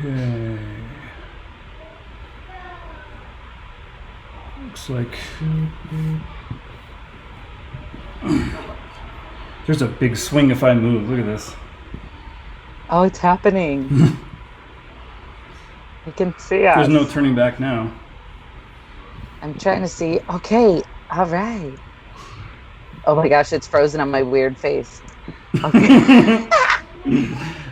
Okay. Looks like there's a big swing if I move. Look at this. Oh, it's happening. You can see There's no us. turning back now. I'm trying to see. Okay. All right. Oh my gosh, it's frozen on my weird face. Okay.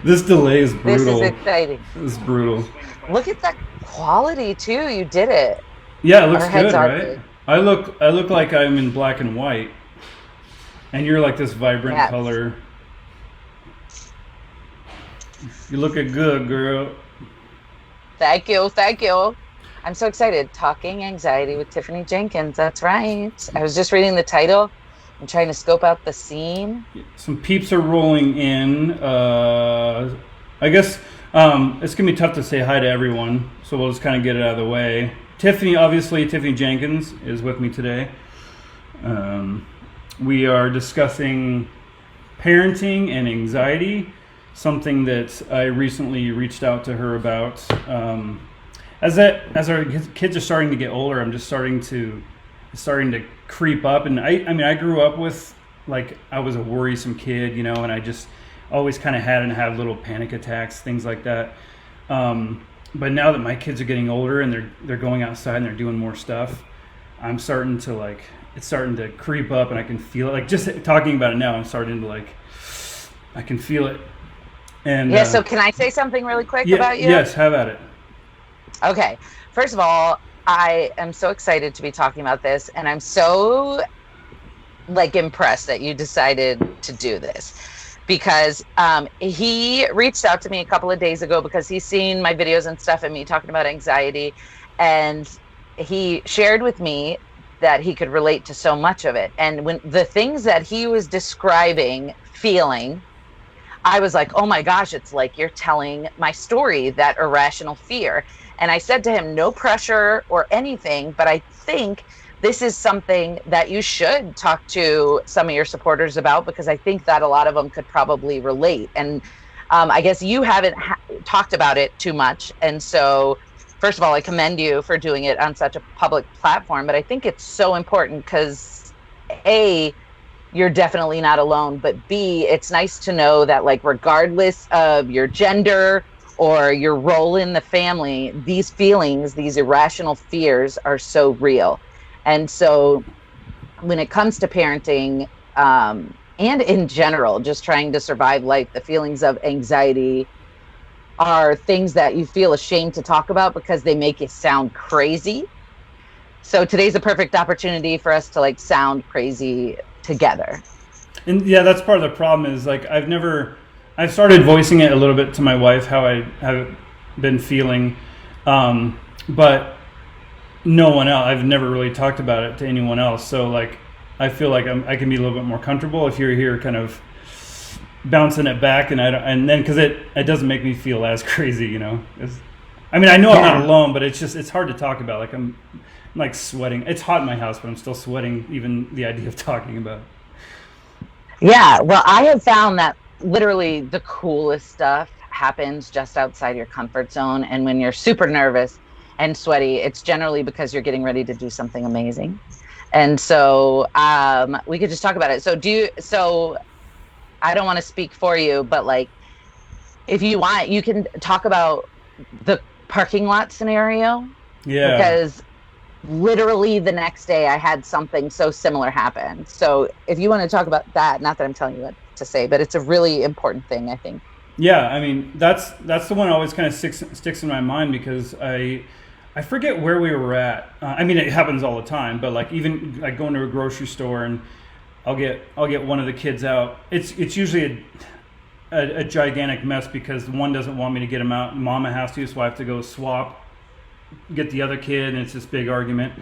This delay is This is brutal. exciting. This is brutal. Look at the quality too. You did it. Yeah, it looks Our heads good, are right? big. I look like I'm in black and white, and you're like this vibrant Yes. color. You looking good, girl. Thank you. Thank you. I'm so excited. Talking Anxiety with Tiffany Jenkins. That's right. I was just reading the title. I'm trying to scope out the scene. Some peeps are rolling in. I guess it's gonna be tough to say hi to everyone, so we'll just kind of get it out of the way. Tiffany, obviously, Tiffany Jenkins is with me today. We are discussing parenting and anxiety, something that I recently reached out to her about. As our kids are starting to get older, I'm just starting to creep up. And I mean, I grew up with, like, I was a worrisome kid, and I just always kind of had and have little panic attacks, things like that. But now that my kids are getting older and they're going outside and they're doing more stuff, I'm starting to, like, it's starting to creep up, and I can feel it. Like, just talking about it now, I'm starting to, like, I can feel it. And Yeah, so can I say something really quick yeah, about you? yes, have at it. Okay. First of all, I am so excited to be talking about this, and I'm so like impressed that you decided to do this because he reached out to me a couple of days ago because he's seen my videos and stuff and me talking about anxiety, and he shared with me that he could relate to so much of it. And when the things that he was describing, feeling, I was like, oh my gosh, it's like you're telling my story, that irrational fear. And I said to him, no pressure or anything, but I think this is something that you should talk to some of your supporters about because I think that a lot of them could probably relate. And I guess you haven't talked about it too much. And so, first of all, I commend you for doing it on such a public platform, but I think it's so important because, A, you're definitely not alone, but B, it's nice to know that, like, regardless of your gender or your role in the family, these feelings, these irrational fears are so real. And so when it comes to parenting, and in general, just trying to survive life, the feelings of anxiety are things that you feel ashamed to talk about because they make you sound crazy. So today's a perfect opportunity for us to, like, sound crazy together. And yeah, that's part of the problem is, like, I've started voicing it a little bit to my wife, how I have been feeling. But no one else, I've never really talked about it to anyone else. So, like, I feel like I can be a little bit more comfortable if you're here kind of bouncing it back. And then, cause it doesn't make me feel as crazy. I mean, I know I'm not Yeah. alone, but it's hard to talk about. Like, I'm like sweating. It's hot in my house, but I'm still sweating, even the idea of talking about it. Yeah, well, I have found that literally the coolest stuff happens just outside your comfort zone. And when you're super nervous and sweaty, it's generally because you're getting ready to do something amazing. And so we could just talk about it. So I don't want to speak for you, but, like, if you want, you can talk about the parking lot scenario Yeah. because literally the next day I had something so similar happen. So if you want to talk about that, not that I'm telling you what to say, but it's a really important thing, I think. Yeah, I mean, that's the one that always kind of sticks in my mind because I forget where we were at. I mean, it happens all the time, but, like, even like going to a grocery store and I'll get one of the kids out. It's usually a gigantic mess because one doesn't want me to get him out. Mama has to, so I have to go get the other kid, and it's this big argument.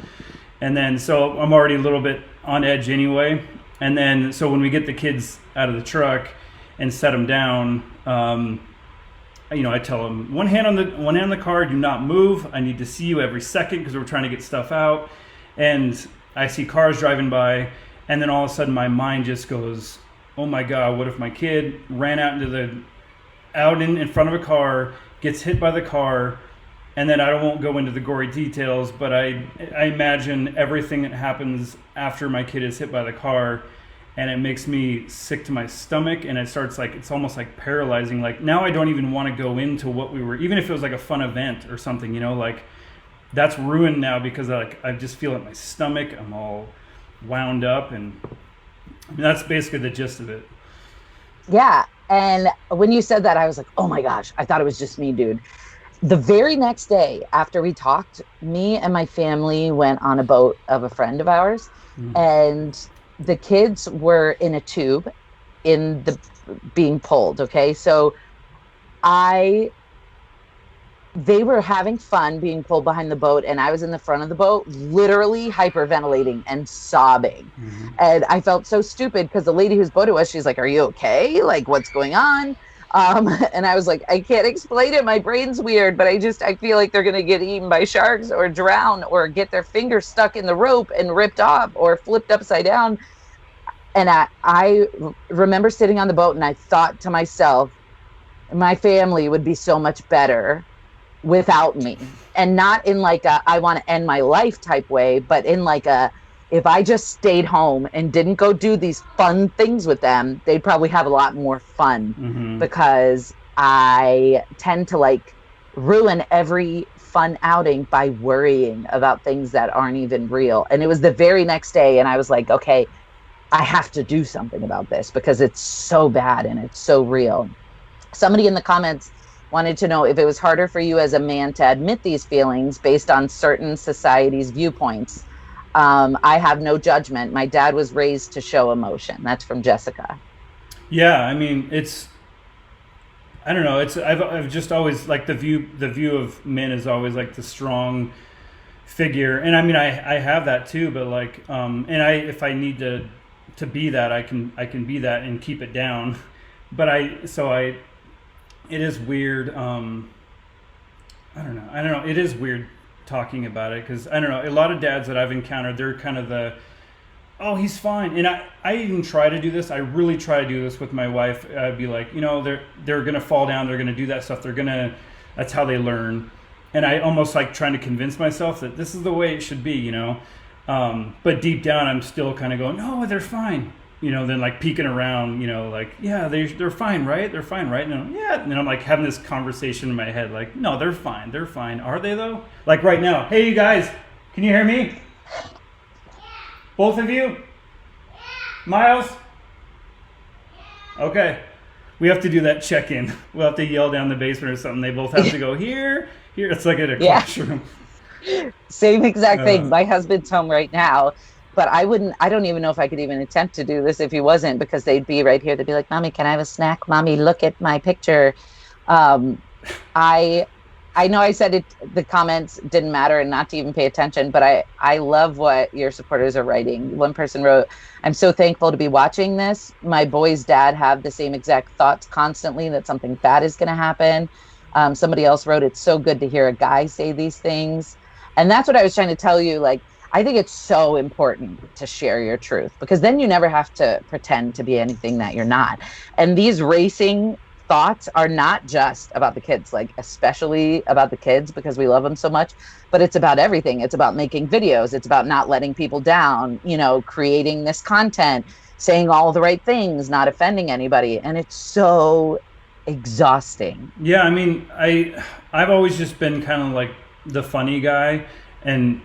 And then so I'm already a little bit on edge anyway. And then so when we get the kids out of the truck and set them down, I tell them one hand on the car, do not move. I need to see you every second because we're trying to get stuff out. And I see cars driving by, and then all of a sudden my mind just goes, oh my God, what if my kid ran out in front of a car, gets hit by the car, and then I won't go into the gory details, but I imagine everything that happens after my kid is hit by the car, and it makes me sick to my stomach, and it starts like, it's almost like paralyzing. Like now I don't even want to go into what we were, even if it was like a fun event or something, you know, like that's ruined now because I just feel it in my stomach. I'm all wound up, and that's basically the gist of it. Yeah. And when you said that, I was like, oh my gosh, I thought it was just me, dude. The very next day after we talked, me and my family went on a boat of a friend of ours, and the kids were in a tube in the being pulled. Okay. So they were having fun being pulled behind the boat, and I was in the front of the boat, literally hyperventilating and sobbing. And I felt so stupid because the lady whose boat it was, she's like, are you okay? Like, what's going on? And I was like, I can't explain it. My brain's weird, but I feel like they're going to get eaten by sharks or drown or get their fingers stuck in the rope and ripped off or flipped upside down. And I remember sitting on the boat, and I thought to myself, my family would be so much better without me. And not in like a I want to end my life type way, but in like a, if I just stayed home and didn't go do these fun things with them, they'd probably have a lot more fun. Because I tend to like ruin every fun outing by worrying about things that aren't even real. And it was the very next day, and I was like, okay, I have to do something about this because it's so bad and it's so real. Somebody in the comments wanted to know if it was harder for you as a man to admit these feelings based on certain society's viewpoints. I have no judgment. My dad was raised to show emotion. That's from Jessica. Yeah, I mean, I don't know. I've just always like the view of men is always like the strong figure, and I mean I have that too. But like, and if I need to be that, I can be that and keep it down. But it is weird. I don't know. It is weird talking about it because I don't know. A lot of dads that I've encountered, they're kind of oh, he's fine. And I even try to do this. I really try to do this with my wife. I'd be like, you know, they're gonna fall down. They're gonna do that stuff. That's how they learn. And I almost like trying to convince myself that this is the way it should be, you know. But deep down, I'm still kind of going, no, they're fine. You know, then like peeking around, you know, like, yeah, they're fine, right? They're fine, right? And yeah. And then I'm like having this conversation in my head, like, no, they're fine. They're fine. Are they though? Like right now, hey, you guys, can you hear me? Both of you? Miles? Okay. We have to do that check-in. We'll have to yell down the basement or something. They both have to go here. It's like at a classroom. Same exact thing. My husband's home right now. But I don't even know if I could even attempt to do this if he wasn't, because they'd be right here. They'd be like, Mommy, can I have a snack? Mommy, look at my picture. I know I said it, the comments didn't matter and not to even pay attention, but I love what your supporters are writing. One person wrote, I'm so thankful to be watching this. My boy's dad have the same exact thoughts constantly that something bad is going to happen. Somebody else wrote, it's so good to hear a guy say these things. And that's what I was trying to tell you. Like, I think it's so important to share your truth, because then you never have to pretend to be anything that you're not. And these racing thoughts are not just about the kids, like especially about the kids because we love them so much, but it's about everything. It's about making videos. It's about not letting people down, you know, creating this content, saying all the right things, not offending anybody. And it's so exhausting. Yeah. I mean, I've always just been kind of like the funny guy. And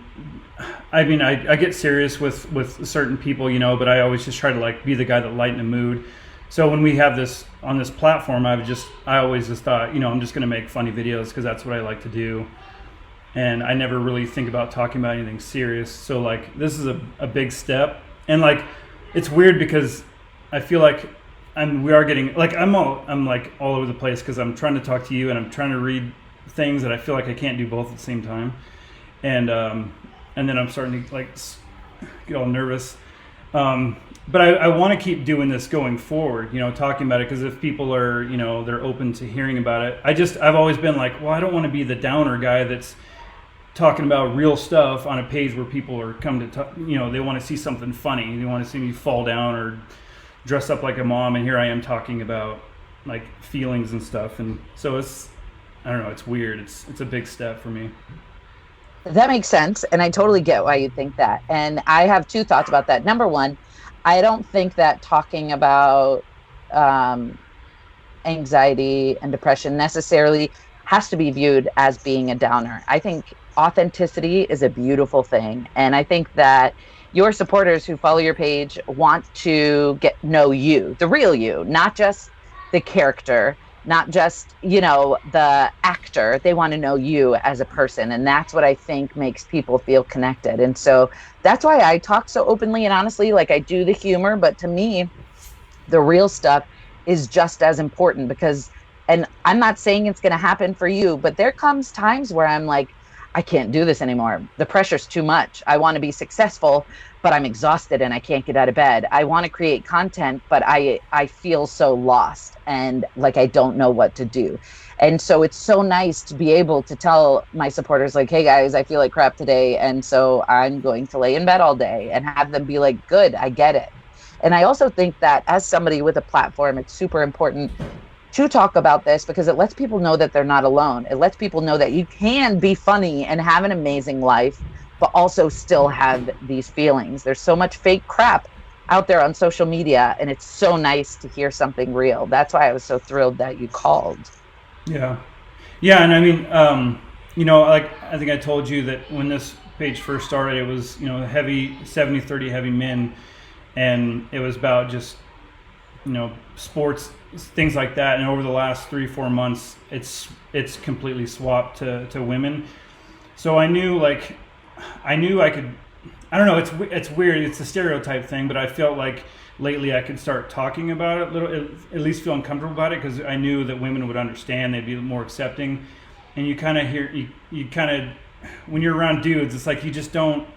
I mean, I get serious with certain people, you know, but I always just try to like be the guy that lighten the mood. So when we have this on this platform, I always just thought, you know, I'm just going to make funny videos because that's what I like to do. And I never really think about talking about anything serious. So like, this is a big step. And like, it's weird because I feel like I'm like all over the place because I'm trying to talk to you and I'm trying to read things that I feel like I can't do both at the same time. And then I'm starting to like get all nervous. But I want to keep doing this going forward, you know, talking about it, because if people are, you know, they're open to hearing about it. I've always been like, well, I don't want to be the downer guy that's talking about real stuff on a page where people are you know, they want to see something funny. They want to see me fall down or dress up like a mom, and here I am talking about like feelings and stuff. And so I don't know. It's weird. It's a big step for me. That makes sense. And I totally get why you think that. And I have two thoughts about that. Number one, I don't think that talking about um, anxiety and depression necessarily has to be viewed as being a downer. I think authenticity is a beautiful thing. And I think that your supporters who follow your page want to get know you, the real you, not just the character, not just, the actor. They want to know you as a person. And that's what I think makes people feel connected. And so that's why I talk so openly and honestly, like I do the humor, but to me, the real stuff is just as important because, and I'm not saying it's going to happen for you, but there comes times where I'm like, I can't do this anymore. The pressure's too much. I want to be successful, but I'm exhausted and I can't get out of bed. I want to create content, but I feel so lost and like I don't know what to do. And so it's so nice to be able to tell my supporters like, hey guys, I feel like crap today. And so I'm going to lay in bed all day and have them be like, good, I get it. And I also think that as somebody with a platform, it's super important to talk about this because it lets people know that they're not alone. It lets people know that you can be funny and have an amazing life, but also still have these feelings. There's so much fake crap out there on social media, and it's so nice to hear something real. That's why I was so thrilled that you called. Yeah. Yeah, and I mean, like I think I told you that when this page first started, it was, heavy 70-30 heavy men, and it was about just, sports, things like that. And over the last 3-4 months, it's completely swapped to women. So I knew I could, I don't know, it's weird, it's a stereotype thing, but I felt like lately I could start talking about it at least feeling comfortable about it, because I knew that women would understand, they'd be more accepting. And you kind of hear, when you're around dudes, it's like you just don't,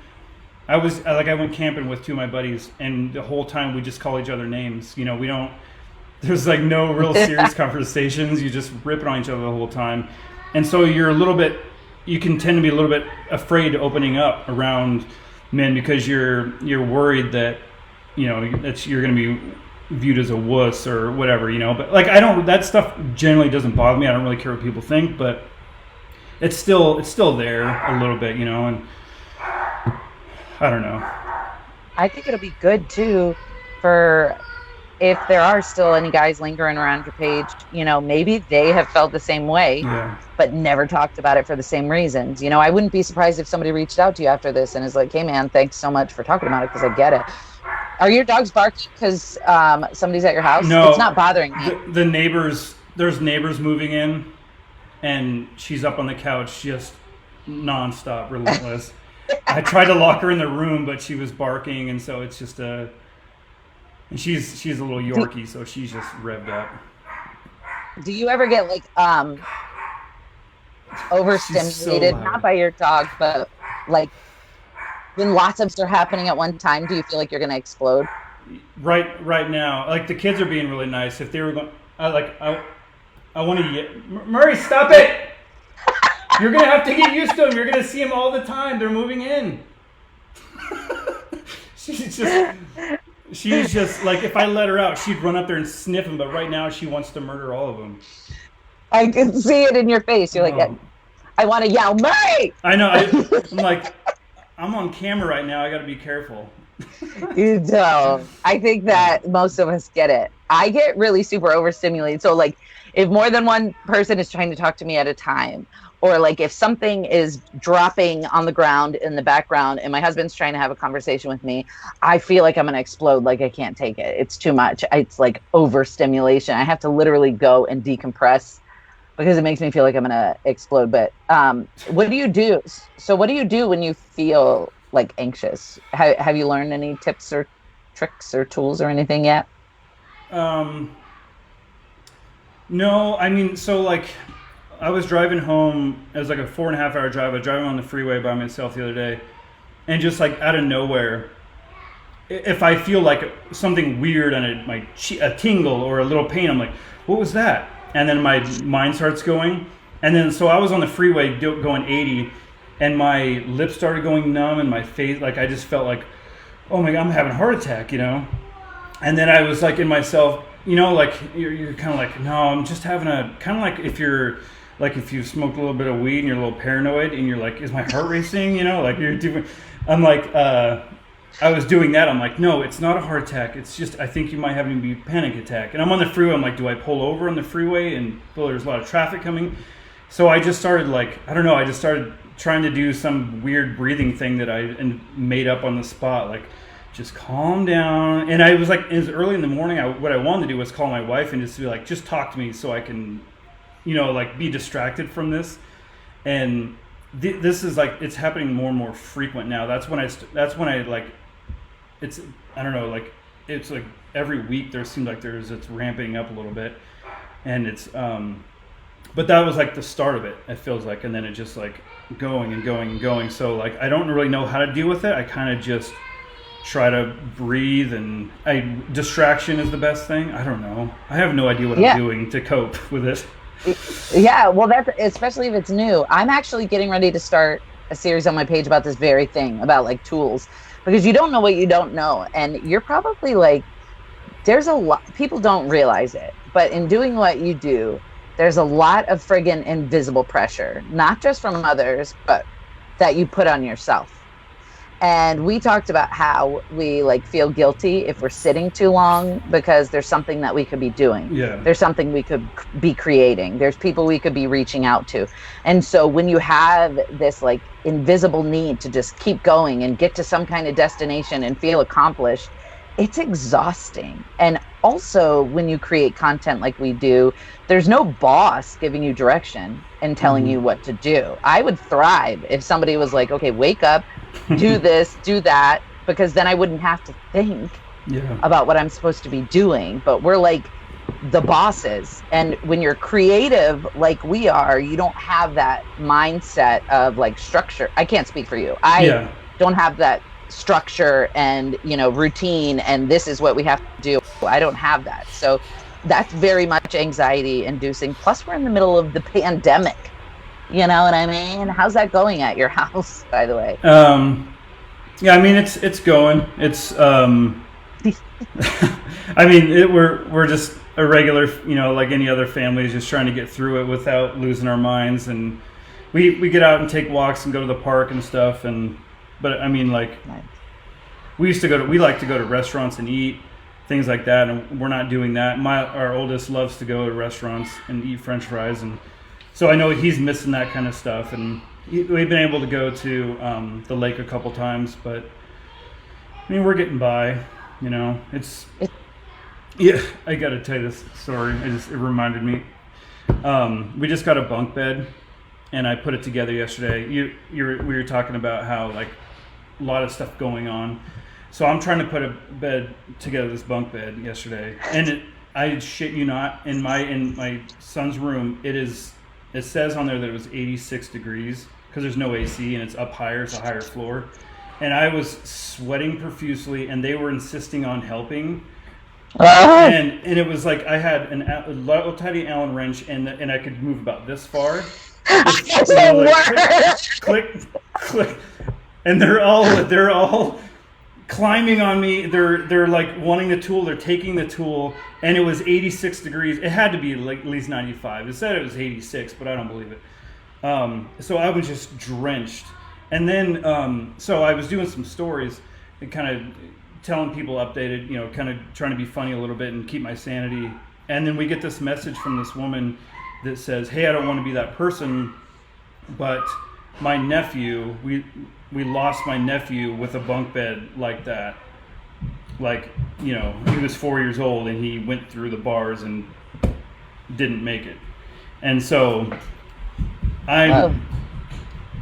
I went camping with two of my buddies, and the whole time we just call each other names. We don't, there's like no real serious conversations. You just rip it on each other the whole time. And so you can tend to be a little bit afraid opening up around men because you're worried that, that you're going to be viewed as a wuss or whatever, but like, that stuff generally doesn't bother me. I don't really care what people think, but it's still there a little bit, and I don't know. I think it'll be good too for if there are still any guys lingering around your page, maybe they have felt the same way, but never talked about it for the same reasons. I wouldn't be surprised if somebody reached out to you after this and is like, hey man, thanks so much for talking about it because I get it. Are your dogs barking because somebody's at your house? No, it's not bothering me. The neighbors, there's neighbors moving in, and she's up on the couch just nonstop, relentless. I tried to lock her in the room, but she was barking, and so it's just and she's a little Yorkie, so she's just revved up. Do you ever get like overstimulated, so not by your dog, but like when lots of stuff are happening at one time? Do you feel like you're gonna explode? Right now, like the kids are being really nice. If they were going, I want to. Murray, stop it! You're going to have to get used to them. You're going to see them all the time. They're moving in. She's just like, if I let her out, she'd run up there and sniff them. But right now, she wants to murder all of them. I can see it in your face. You're like, I want to yell, Murray! I know. I'm like, I'm on camera right now. I got to be careful. You don't. I think that most of us get it. I get really super overstimulated. So like, if more than one person is trying to talk to me at a time, or like if something is dropping on the ground in the background and my husband's trying to have a conversation with me, I feel like I'm going to explode. Like I can't take it. It's too much. It's like overstimulation. I have to literally go and decompress because it makes me feel like I'm going to explode. But what do you do? So what do you do when you feel like anxious? Have you learned any tips or tricks or tools or anything yet? No, I mean, so like I was driving home. It was like a 4.5 hour drive. I was driving on the freeway by myself the other day, and just like out of nowhere, if I feel like something weird on a tingle or a little pain, I'm like, what was that? And then my mind starts going. And then, so I was on the freeway going 80, and my lips started going numb, and my face, like I just felt like, oh my God, I'm having a heart attack, And then I was like in myself, like you're kind of like, no, I'm just having a, kind of like if you're like if you smoked a little bit of weed and you're a little paranoid and you're like, is my heart racing? You know, like you're doing, I'm like, I was doing that. I'm like, no, it's not a heart attack. It's just, I think you might have a panic attack. And I'm on the freeway. I'm like, do I pull over on the freeway? And well, there's a lot of traffic coming. So I just started like, I don't know. I just started trying to do some weird breathing thing that I made up on the spot. Like, just calm down. And I was like, it was early in the morning. What I wanted to do was call my wife and just be like, just talk to me so I can, you know, like be distracted from this. And this is like, it's happening more and more frequent now. That's when I like, it's, I don't know, like, it's like every week there seems like it's ramping up a little bit. And it's, but that was like the start of it, it feels like. And then it just like going and going and going. So like, I don't really know how to deal with it. I kind of just try to breathe, and distraction is the best thing. I don't know. I have no idea what I'm doing to cope with it. Yeah, well, that's especially if it's new. I'm actually getting ready to start a series on my page about this very thing, about like tools, because you don't know what you don't know. And you're probably like, there's a lot, people don't realize it, but in doing what you do, there's a lot of friggin' invisible pressure, not just from others, but that you put on yourself. And we talked about how we like feel guilty if we're sitting too long because there's something that we could be doing. Yeah. There's something we could be creating. There's people we could be reaching out to. And so when you have this like invisible need to just keep going and get to some kind of destination and feel accomplished, it's exhausting. And also when you create content like we do, there's no boss giving you direction and telling you what to do. I would thrive if somebody was like, okay, wake up, do this, do that, because then I wouldn't have to think about what I'm supposed to be doing. But we're like the bosses. And when you're creative like we are, you don't have that mindset of like structure. I can't speak for you. I don't have that structure and, you know, routine, and this is what we have to do. I don't have that. So that's very much anxiety inducing. Plus we're in the middle of the pandemic. You know what I mean? How's that going at your house, by the way? Yeah, I mean, it's going. It's, I mean, we're just a regular, you know, like any other family, is just trying to get through it without losing our minds. And we get out and take walks and go to the park and stuff. But I mean, like, we like to go to restaurants and eat, things like that. And we're not doing that. Our oldest loves to go to restaurants and eat French fries, and so I know he's missing that kind of stuff. And we've been able to go to the lake a couple times, but I mean, we're getting by, you know. Yeah, I got to tell you this story. It reminded me. We just got a bunk bed, and I put it together yesterday. We were talking about how like a lot of stuff going on. So I'm trying to put a bed together, this bunk bed yesterday, and I shit you not, in my son's room, it says on there that it was 86 degrees because there's no AC and it's up higher, it's a higher floor. And I was sweating profusely, and they were insisting on helping. And it was like I had a little tiny Allen wrench, and I could move about this far. That's the worst. Click. And they're all climbing on me. They're like wanting the tool. They're taking the tool, and it was 86 degrees. It had to be like at least 95. It said it was 86, but I don't believe it. So I was just drenched. And then so I was doing some stories and kind of telling people updated, you know, kind of trying to be funny a little bit and keep my sanity. And then we get this message from this woman that says, "Hey, I don't want to be that person, but my nephew, we lost my nephew with a bunk bed like that. Like, you know, he was 4 years old and he went through the bars and didn't make it." And so I'm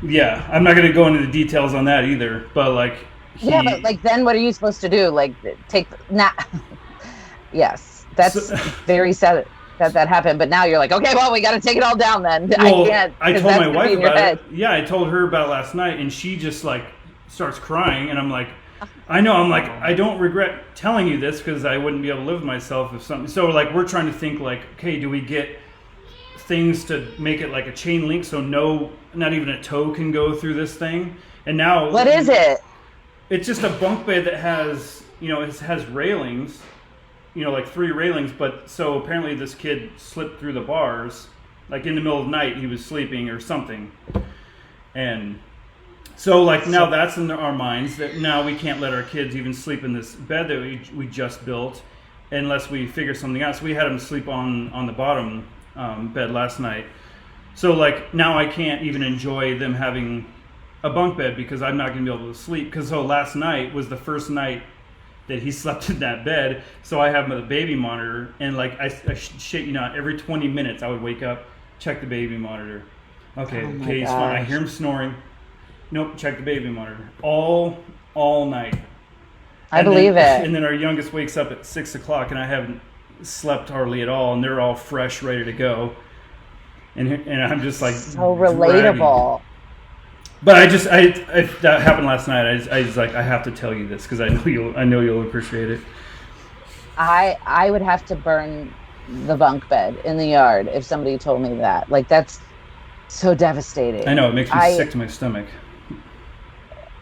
not going to go into the details on that either, but like but like then what are you supposed to do? Like yes, that's very sad that happened, but now you're like, okay, well, we got to take it all down then. Well, I told my wife about it. Yeah, I told her about it last night, and she just like starts crying, and I'm like, I know, I'm like, I don't regret telling you this because I wouldn't be able to live with myself if something. So like we're trying to think like, okay, do we get things to make it like a chain link so not even a toe can go through this thing? And now what is it? It's just a bunk bed that has, you know, it has railings, you know, like 3 railings, but so apparently this kid slipped through the bars like in the middle of the night he was sleeping or something. And so like now that's in our minds that now we can't let our kids even sleep in this bed that we just built unless we figure something out. So we had them sleep on the bottom bed last night. So like now I can't even enjoy them having a bunk bed because I'm not going to be able to sleep. Because so last night was the first night that he slept in that bed. So I have him with a baby monitor, and like I shit you not, every 20 minutes I would wake up, check the baby monitor. Okay, he's fine. I hear him snoring. Nope, check the baby monitor. All night. I believe it. And then our youngest wakes up at 6 o'clock, and I haven't slept hardly at all, and they're all fresh, ready to go. And I'm just like so relatable. Dragging. But I that happened last night. I was like, I have to tell you this because I know you'll appreciate it. I would have to burn the bunk bed in the yard if somebody told me that. Like, that's so devastating. I know, it makes me sick to my stomach.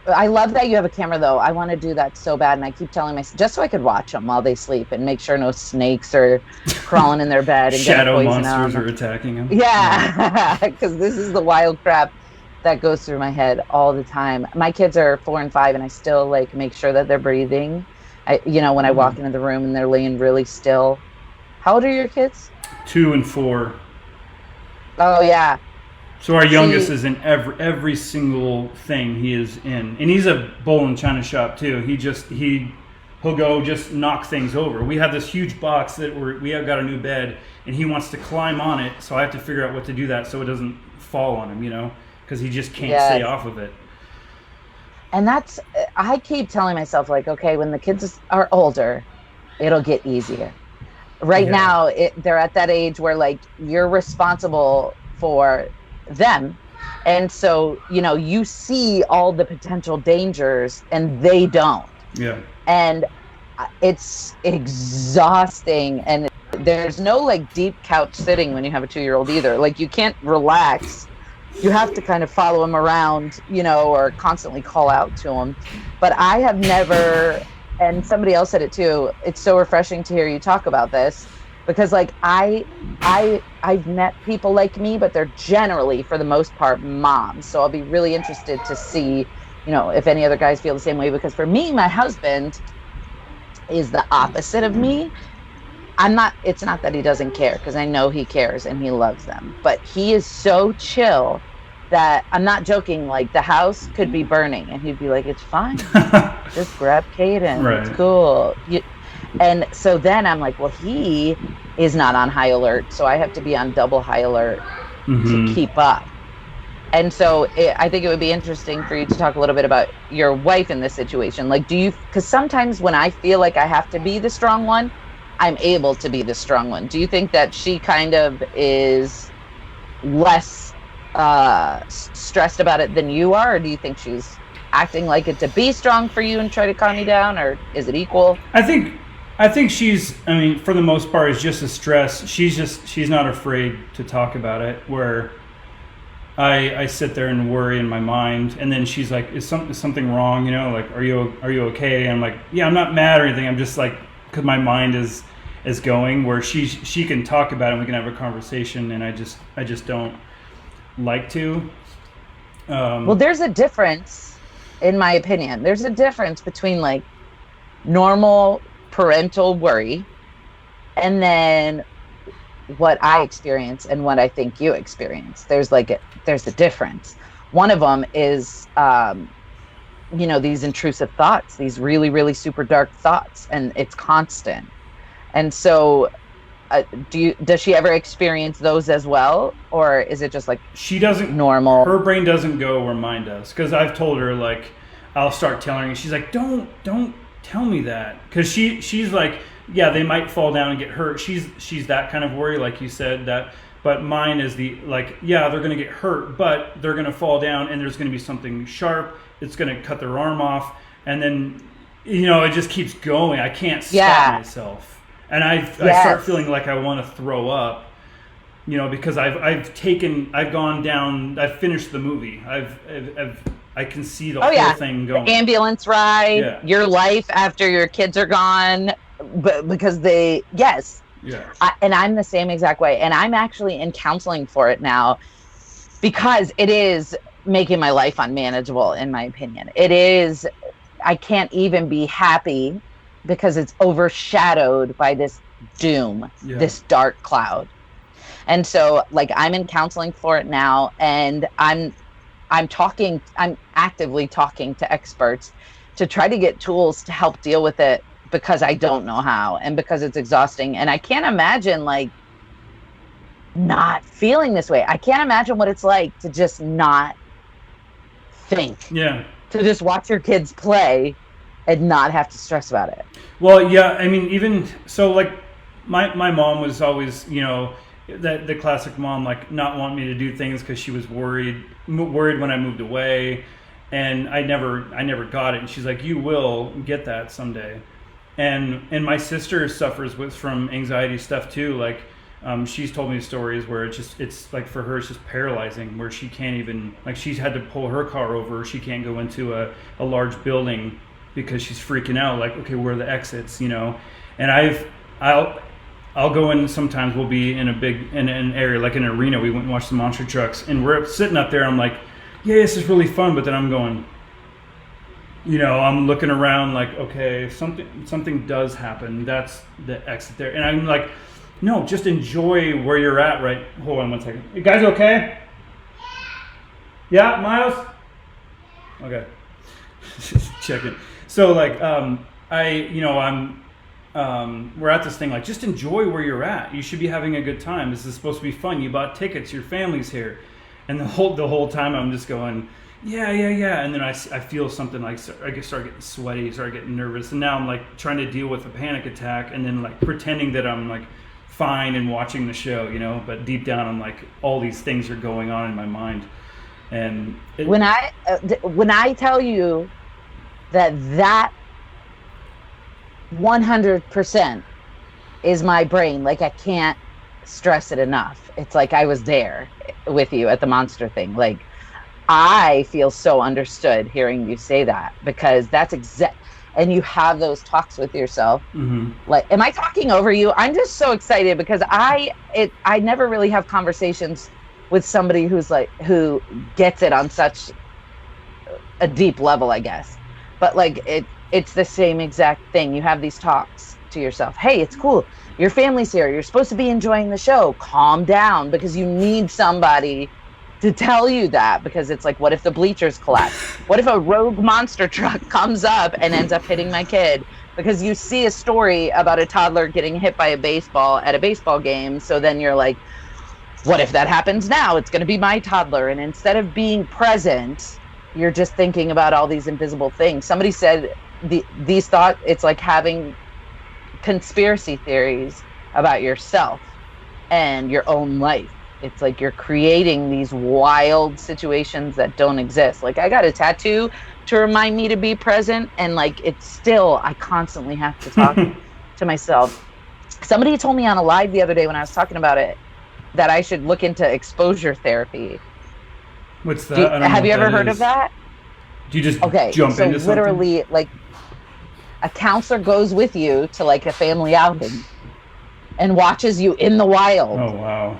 I love that you have a camera, though. I want to do that so bad, and I keep telling myself just so I could watch them while they sleep and make sure no snakes are crawling in their bed and shadow monsters are attacking them. Yeah, because this is the wild crap that goes through my head all the time. My kids are 4 and 5, and I still like make sure that they're breathing. When I walk into the room and they're laying really still. How old are your kids? 2 and 4. Oh yeah. So our youngest is in every single thing he is in, and he's a bowl and china shop too. He'll go just knock things over. We have this huge box that we have got a new bed, and he wants to climb on it. So I have to figure out what to do that so it doesn't fall on him, because he just can't stay off of it. And I keep telling myself, like, okay, when the kids are older, it'll get easier. Right now, they're at that age where, like, you're responsible for them. And so, you see all the potential dangers and they don't. Yeah. And it's exhausting. And there's no, like, deep couch sitting when you have a 2-year-old either. Like, you can't relax. You have to kind of follow him around, or constantly call out to him. But I have never, and somebody else said it too, it's so refreshing to hear you talk about this, because like I've met people like me, but they're generally, for the most part, moms. So I'll be really interested to see, if any other guys feel the same way, because for me, my husband is the opposite of me. It's not that he doesn't care, because I know he cares and he loves them, but he is so chill that I'm not joking. Like, the house could be burning and he'd be like, it's fine. Just grab Caden. Right. It's cool. And so then I'm like, well, he is not on high alert, so I have to be on double high alert to keep up. And so I think it would be interesting for you to talk a little bit about your wife in this situation. Like, because sometimes when I feel like I have to be the strong one, I'm able to be the strong one. Do you think that she kind of is less stressed about it than you are, or do you think she's acting like it to be strong for you and try to calm you down, or is it equal? I think she's, for the most part, is just a stress. She's not afraid to talk about it, where I sit there and worry in my mind, and then she's like, is something wrong? Like, are you okay? And I'm like, yeah, I'm not mad or anything. I'm just like, because my mind is going, where she can talk about it and we can have a conversation, and I just don't like to. Well, there's a difference, in my opinion. There's a difference between like normal parental worry and then what I experience and what I think you experience. There's a difference. One of them is these intrusive thoughts, these really, really super dark thoughts, and it's constant. And so does she ever experience those as well, or is it just like she doesn't normal? Her brain doesn't go where mine does, because I've told her, like, I'll start telling her, and she's like, don't tell me that, because she's like, yeah, they might fall down and get hurt. She's that kind of worry, like you said, that. But mine is the, like, yeah, they're going to get hurt, but they're going to fall down and there's going to be something sharp. It's going to cut their arm off. And then, it just keeps going. I can't stop myself. And I start feeling like I want to throw up, because I've gone down, I've finished the movie. I can see the whole thing going. The ambulance ride, your life after your kids are gone, but because Yeah. And I'm the same exact way. And I'm actually in counseling for it now because it is making my life unmanageable, in my opinion. It is, I can't even be happy because it's overshadowed by this doom, Yeah. this dark cloud. And so like I'm in counseling for it now, and I'm actively talking to experts to try to get tools to help deal with it, because I don't know how, and because it's exhausting. And I can't imagine like not feeling this way. I can't imagine what it's like to just not think, Yeah. to just watch your kids play and not have to stress about it. Well, yeah, I mean, even so, like my mom was always, that the classic mom, like not wanting me to do things because she was worried when I moved away, and I never got it. And she's like, "You will get that someday." And my sister suffers from anxiety stuff too. Like, she's told me stories where it's like for her it's just paralyzing, where she can't even, like, she's had to pull her car over. She can't go into a large building because she's freaking out. Like, okay, where are the exits? And I'll go in. Sometimes we'll be in an area like an arena. We went and watched the monster trucks, and we're sitting up there. I'm like, yeah, this is really fun. But then I'm going, I'm looking around like, okay, something does happen. That's the exit there. And I'm like, no, just enjoy where you're at, right? Hold on 1 second. You guys okay? Yeah, Miles? Okay. Just checking. So like, we're at this thing, like, just enjoy where you're at. You should be having a good time. This is supposed to be fun. You bought tickets, your family's here. And the whole time I'm just going, yeah. And then I feel something, like, I start getting sweaty, start getting nervous. And now I'm like trying to deal with a panic attack, and then like pretending that I'm like fine and watching the show, but deep down I'm like, all these things are going on in my mind. And when I tell you that 100% is my brain, like I can't stress it enough. It's like I was there with you at the monster thing. Like, I feel so understood hearing you say that, because that's and you have those talks with yourself. Mm-hmm. Like, am I talking over you? I'm just so excited because I never really have conversations with somebody who gets it on such a deep level, I guess. But like it's the same exact thing. You have these talks to yourself. Hey, it's cool. Your family's here. You're supposed to be enjoying the show. Calm down, because you need somebody to tell you that, because it's like, what if the bleachers collapse? What if a rogue monster truck comes up and ends up hitting my kid? Because you see a story about a toddler getting hit by a baseball at a baseball game. So then you're like, what if that happens now? It's going to be my toddler. And instead of being present, you're just thinking about all these invisible things. Somebody said these thoughts, it's like having conspiracy theories about yourself and your own life. It's like you're creating these wild situations that don't exist. Like, I got a tattoo to remind me to be present, and like, it's still, I constantly have to talk to myself. Somebody told me on a live the other day when I was talking about it that I should look into exposure therapy. What's that? Have you ever heard of that? Do you just jump into something? Literally, like, a counselor goes with you to like a family outing and watches you in the wild. Oh, wow.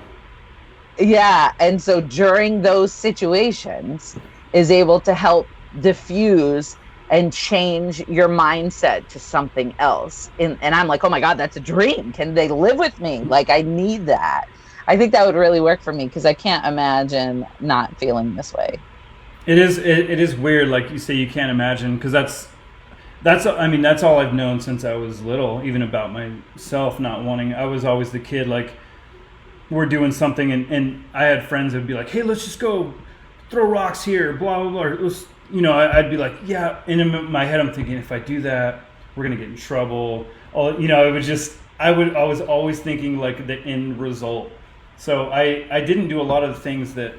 Yeah, and so during those situations is able to help diffuse and change your mindset to something else. And I'm like, oh my God, that's a dream. Can they live with me? Like, I need that. I think that would really work for me, because I can't imagine not feeling this way. It is weird, like you say, you can't imagine, because that's all I've known since I was little, even about myself not wanting. I was always the kid, like, we're doing something, and I had friends that would be like, hey, let's just go throw rocks here, blah, blah, blah. I'd be like, yeah. And in my head, I'm thinking, if I do that, we're going to get in trouble. It was just, I was always thinking like the end result. So I didn't do a lot of the things that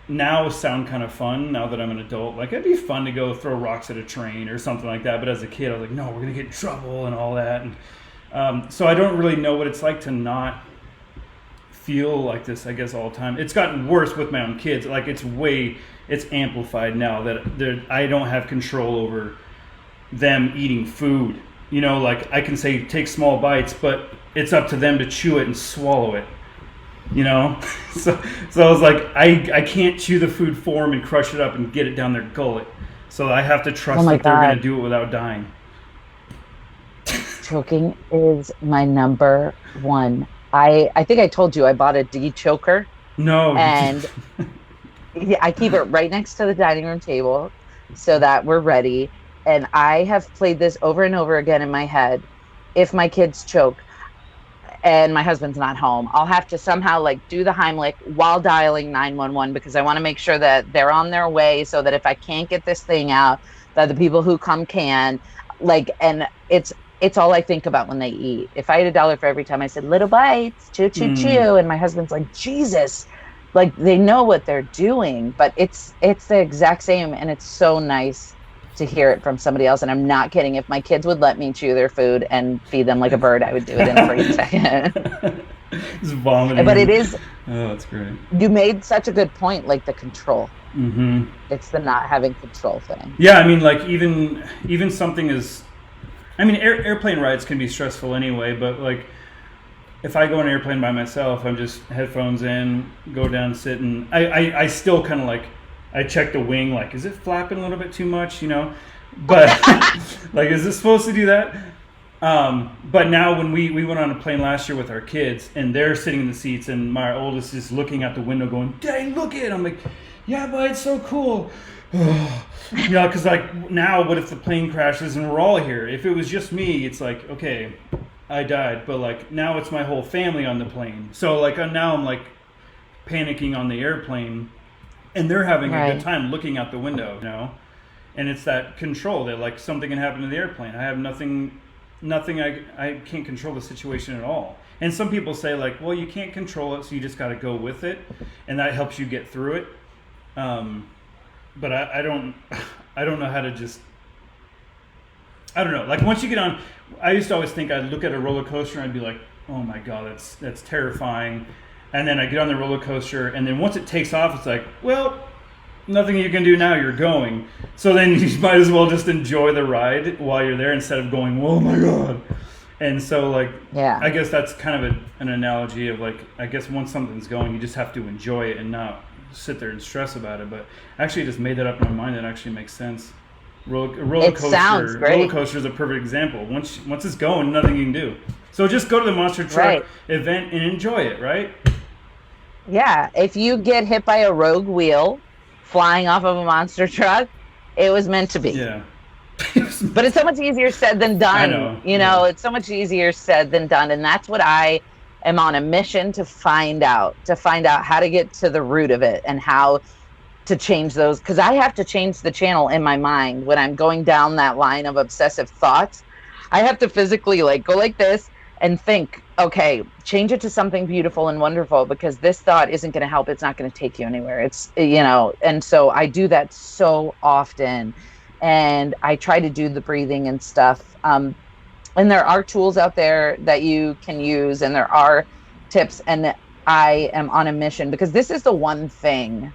now sound kind of fun, now that I'm an adult. Like, it'd be fun to go throw rocks at a train or something like that. But as a kid, I was like, no, we're going to get in trouble and all that. And so I don't really know what it's like to not feel like this, I guess, all the time. It's gotten worse with my own kids. Like, it's amplified now that I don't have control over them eating food. You know, like I can say take small bites, but it's up to them to chew it and swallow it. You know, so I was like, I can't chew the food for them and crush it up and get it down their gullet. So I have to trust that they're going to do it without dying. Choking is my number one. I think I told you I bought a de-choker. No. And yeah, I keep it right next to the dining room table so that we're ready. And I have played this over and over again in my head. If my kids choke and my husband's not home, I'll have to somehow like do the Heimlich while dialing 911 because I want to make sure that they're on their way so that if I can't get this thing out, that the people who come can. Like, and it's all I think about when they eat. If I had $1 for every time I said little bites, chew, chew, chew, and my husband's like, Jesus, like they know what they're doing, but it's the exact same, and it's so nice to hear it from somebody else. And I'm not kidding. If my kids would let me chew their food and feed them like a bird, I would do it in a freaking second. Just vomiting. But it is. Oh, that's great. You made such a good point, like the control. Mm-hmm. It's the not having control thing. Yeah, I mean, like even something is. I mean, airplane rides can be stressful anyway, but like if I go on an airplane by myself, I'm just headphones in, go down, sit, and I still kind of like, I check the wing, like, is it flapping a little bit too much, you know? But like, is this supposed to do that? But now when we went on a plane last year with our kids and they're sitting in the seats and my oldest is looking out the window going, dang, look at it. I'm like, yeah, but it's so cool. You know, because like now, what if the plane crashes and we're all here? If it was just me, it's like, okay, I died. But like now it's my whole family on the plane. So like now I'm like panicking on the airplane and they're having a good time looking out the window, you know? And it's that control that like something can happen to the airplane. I have nothing, I can't control the situation at all. And some people say like, well, you can't control it, so you just got to go with it. And that helps you get through it. But I don't know how to just, I don't know. Like once you get on, I used to always think I'd look at a roller coaster and I'd be like, oh my God, that's terrifying. And then I get on the roller coaster and then once it takes off, it's like, well, nothing you can do now, you're going. So then you might as well just enjoy the ride while you're there instead of going, oh my God. And so like, yeah, I guess that's kind of an analogy of like, I guess once something's going, you just have to enjoy it and not sit there and stress about it. But actually I just made that up in my mind. That actually makes sense. Roller coaster is a perfect example. Once it's going, nothing you can do. So just go to the monster truck event and enjoy it, right? Yeah. If you get hit by a rogue wheel flying off of a monster truck, it was meant to be. Yeah. But it's so much easier said than done. I know. You know, it's so much easier said than done. And that's what I am on a mission to find out how to get to the root of it and how to change those. Because I have to change the channel in my mind when I'm going down that line of obsessive thoughts. I have to physically like go like this and think, okay, change it to something beautiful and wonderful, because this thought isn't going to help. It's not going to take you anywhere. It's, you know, and so I do that so often. And I try to do the breathing and stuff. And there are tools out there that you can use, and there are tips. And I am on a mission because this is the one thing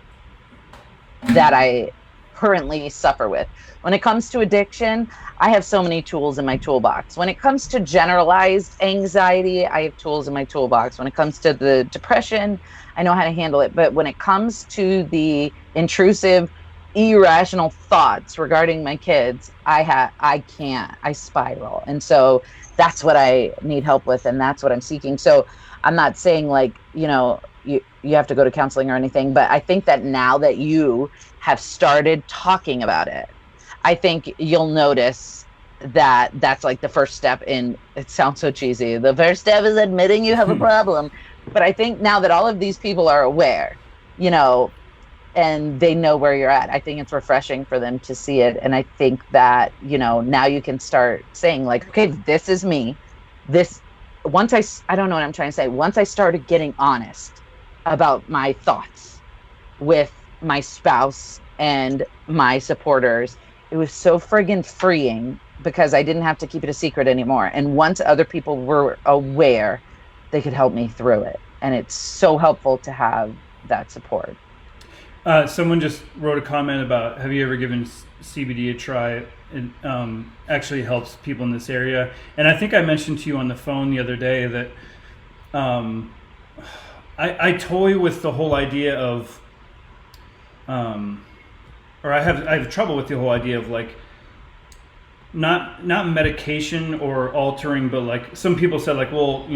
that I currently suffer with. When it comes to addiction, I have so many tools in my toolbox. When it comes to generalized anxiety, I have tools in my toolbox. When it comes to the depression, I know how to handle it. But when it comes to the intrusive, irrational thoughts regarding my kids, I can't. I spiral. And so that's what I need help with, and that's what I'm seeking. So I'm not saying like, you know, you have to go to counseling or anything, but I think that now that you have started talking about it, I think you'll notice that that's like the first step in, it sounds so cheesy, the first step is admitting you have a problem. But I think now that all of these people are aware, you know, and they know where you're at, I think it's refreshing for them to see it. And I think that, you know, now you can start saying like, okay, this is me. I don't know what I'm trying to say. Once I started getting honest about my thoughts with my spouse and my supporters, it was so friggin' freeing because I didn't have to keep it a secret anymore. And once other people were aware, they could help me through it. And it's so helpful to have that support. Someone just wrote a comment about, have you ever given CBD a try? It actually helps people in this area. And I think I mentioned to you on the phone the other day that I toy with the whole idea of, or I have trouble with the whole idea of like, not medication or altering, but like some people said like, well,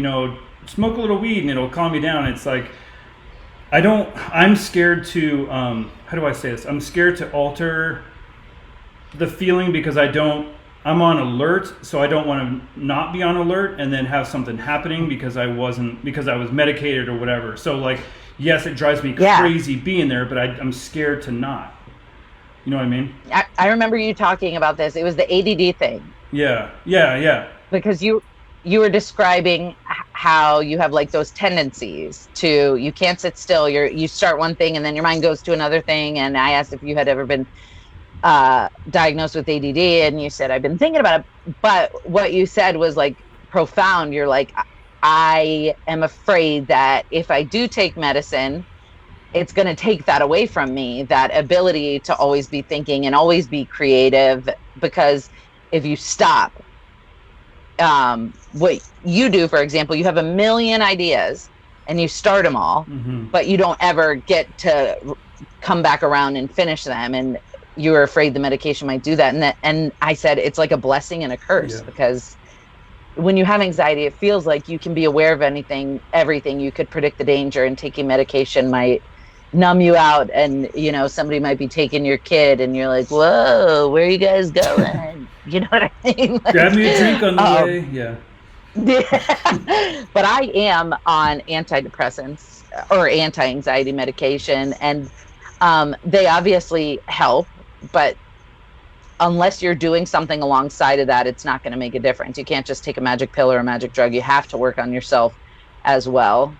smoke a little weed and it'll calm you down. It's like, I'm scared to, how do I say this? I'm scared to alter the feeling because I'm on alert, so I don't want to not be on alert and then have something happening because I was medicated or whatever. So like, yes, it drives me crazy being there, but I'm scared to not. You know what I mean? I remember you talking about this. It was the ADD thing. Yeah. Because you were describing how you have like those tendencies to, you can't sit still. You start one thing and then your mind goes to another thing. And I asked if you had ever been diagnosed with ADD, and you said, I've been thinking about it. But what you said was like profound. You're like, I am afraid that if I do take medicine, it's going to take that away from me, that ability to always be thinking and always be creative. Because if you stop, what you do, for example, you have a million ideas and you start them all, but you don't ever get to come back around and finish them. And you were afraid the medication might do that. And I said, it's like a blessing and a curse, because when you have anxiety, it feels like you can be aware of everything. You could predict the danger, and taking medication might numb you out. And, somebody might be taking your kid and you're like, whoa, where are you guys going? You know what I mean? Like, grab me a drink on the way. Yeah. But I am on antidepressants or anti-anxiety medication, and they obviously help, but unless you're doing something alongside of that, it's not going to make a difference. You can't just take a magic pill or a magic drug. You have to work on yourself as well.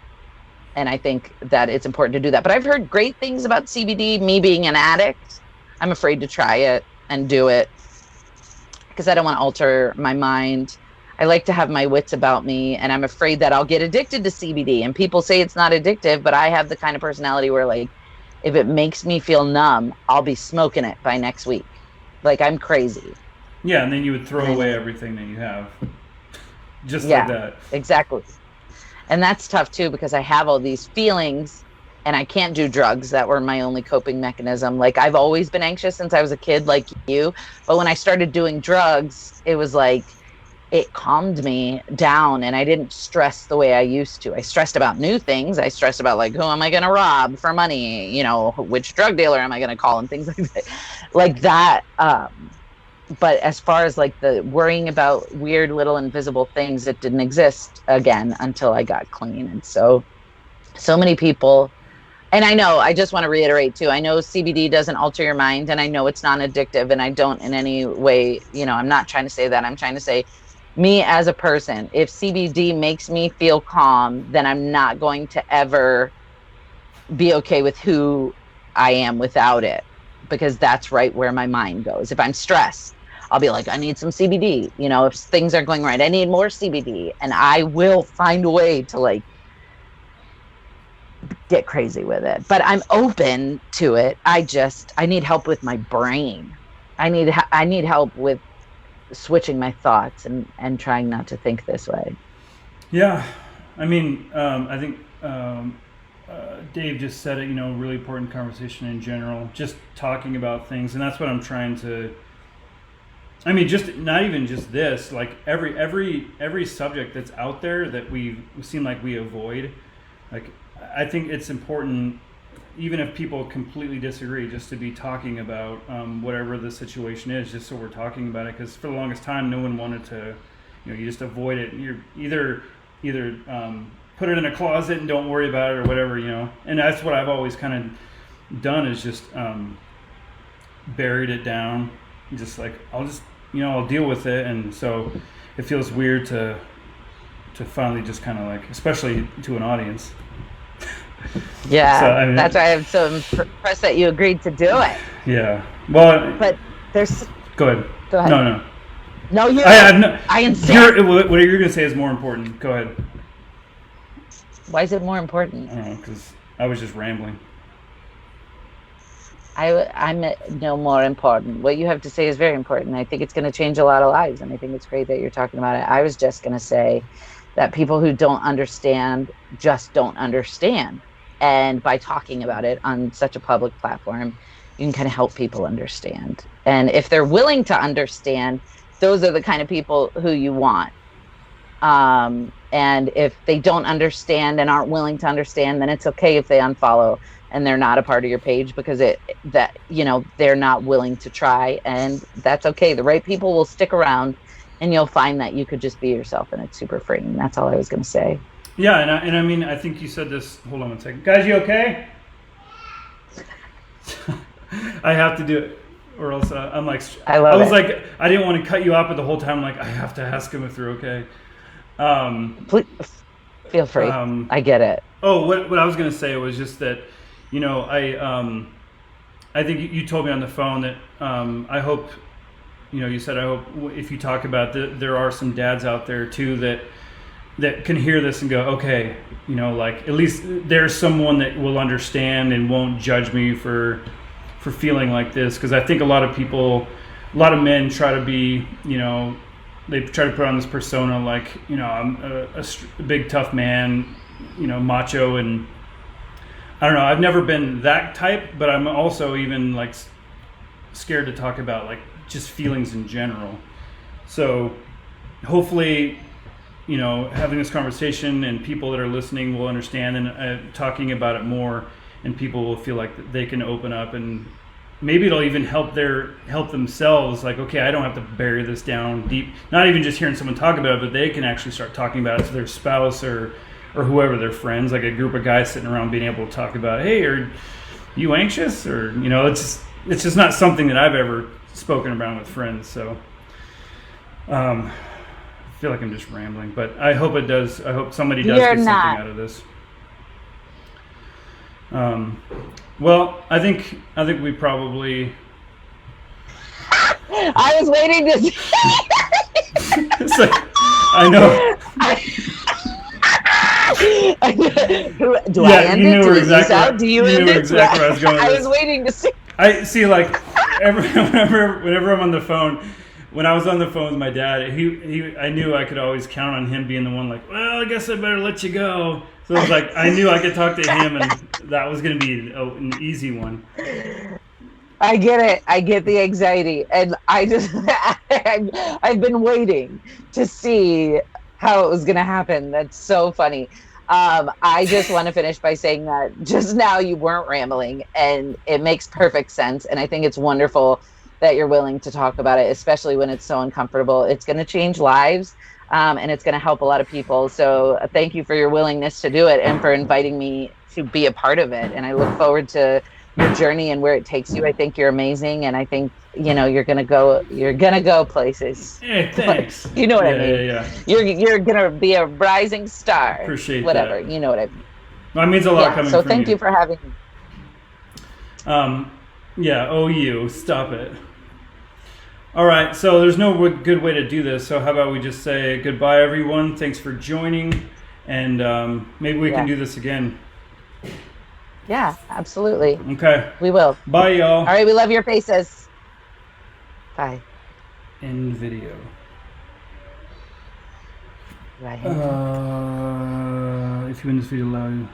And I think that it's important to do that. But I've heard great things about CBD. Me being an addict, I'm afraid to try it and do it because I don't want to alter my mind. I like to have my wits about me, and I'm afraid that I'll get addicted to CBD. And people say it's not addictive, but I have the kind of personality where, like, if it makes me feel numb, I'll be smoking it by next week. Like, I'm crazy. Yeah, and then you would throw away everything that you have. Just like that. Exactly. And that's tough too, because I have all these feelings and I can't do drugs. That were my only coping mechanism. Like, I've always been anxious since I was a kid, like you. But when I started doing drugs, it was like, it calmed me down and I didn't stress the way I used to. I stressed about new things. I stressed about, like, who am I going to rob for money? Which drug dealer am I going to call, and things like that. But as far as like the worrying about weird little invisible things, it didn't exist again until I got clean. And so many people, and I just want to reiterate too, I know CBD doesn't alter your mind, and I know it's non-addictive, and I don't in any way, I'm not trying to say that. I'm trying to say, me as a person, if CBD makes me feel calm, then I'm not going to ever be okay with who I am without it, because that's right where my mind goes. If I'm stressed, I'll be like, I need some CBD. If things aren't going right, I need more CBD, and I will find a way to like get crazy with it. But I'm open to it. I need help with my brain. I need help with switching my thoughts and trying not to think this way. Yeah. I mean, I think Dave just said it, really important conversation in general, just talking about things. And that's what I'm trying to, just not even just this, like every subject that's out there that we seem like we avoid. Like, I think it's important, even if people completely disagree, just to be talking about whatever the situation is, just so we're talking about it. Because for the longest time, no one wanted to, you just avoid it. You're either put it in a closet and don't worry about it, or whatever, And that's what I've always kind of done, is just buried it down. Just like, I'll deal with it. And so it feels weird to finally just kind of like, especially to an audience. Yeah, so, that's why I'm so impressed that you agreed to do it. Yeah, well, but there's. Go ahead. No, you. I insist. What you're going to say is more important. Go ahead. Why is it more important? I don't know, because I was just rambling. I'm no more important. What you have to say is very important. I think it's going to change a lot of lives, and I think it's great that you're talking about it. I was just going to say that people who don't understand just don't understand, and by talking about it on such a public platform, you can kind of help people understand. And if they're willing to understand, those are the kind of people who you want. And if they don't understand and aren't willing to understand, then it's okay if they unfollow and they're not a part of your page, because they're not willing to try, and that's okay. The right people will stick around, and you'll find that you could just be yourself, and it's super freeing. That's all I was going to say. Yeah, and I mean, I think you said this. Hold on one second, guys. You okay? I have to do it, or else I'm like. I love was it. like, I didn't want to cut you off, but the whole time, like, I have to ask him if they're okay. Please, feel free. I get it. Oh, what I was going to say was just that, I think you told me on the phone that I hope, you said, I hope if you talk about there are some dads out there too that can hear this and go, okay, like at least there's someone that will understand and won't judge me for feeling like this. Because I think a lot of men try to be, they try to put on this persona like, I'm a big tough man, macho, and I don't know. I've never been that type, but I'm also even like scared to talk about like just feelings in general. So hopefully, having this conversation and people that are listening will understand, and talking about it more, and people will feel like they can open up, and maybe it'll even help themselves. Like, okay, I don't have to bury this down deep. Not even just hearing someone talk about it, but they can actually start talking about it to their spouse or whoever, their friends, like a group of guys sitting around being able to talk about, hey, are you anxious? Or, it's just not something that I've ever spoken around with friends. So I feel like I'm just rambling, but I hope it does. I hope somebody does get something out of this. Well, I think we probably. I was waiting to. It's like, I know. Do I end it? Do exactly out? Do you end it? Exactly where I was going. I was waiting to see. I see, like, whenever I'm on the phone. When I was on the phone with my dad, I knew I could always count on him being the one, like, well, I guess I better let you go. So it was like, I knew I could talk to him, and that was going to be an easy one. I get it. I get the anxiety. And I've been waiting to see how it was going to happen. That's so funny. I just want to finish by saying that just now you weren't rambling, and it makes perfect sense. And I think it's wonderful that you're willing to talk about it, especially when it's so uncomfortable. It's going to change lives, and it's going to help a lot of people. So thank you for your willingness to do it, and for inviting me to be a part of it. And I look forward to your journey and where it takes you. I think you're amazing, and I think you're gonna go places. Hey, thanks. You know what I mean? Yeah. You're gonna be a rising star. Appreciate whatever. that. You know what I mean? Well, it means a lot coming from you. So thank you for having me. Yeah. Oh, you stop it. All right. So there's no good way to do this. So how about we just say goodbye, everyone? Thanks for joining, and maybe we can do this again. Yeah, absolutely. Okay. We will. Bye, y'all. All right, we love your faces. Bye. End video. Right. If you win this video, allow you.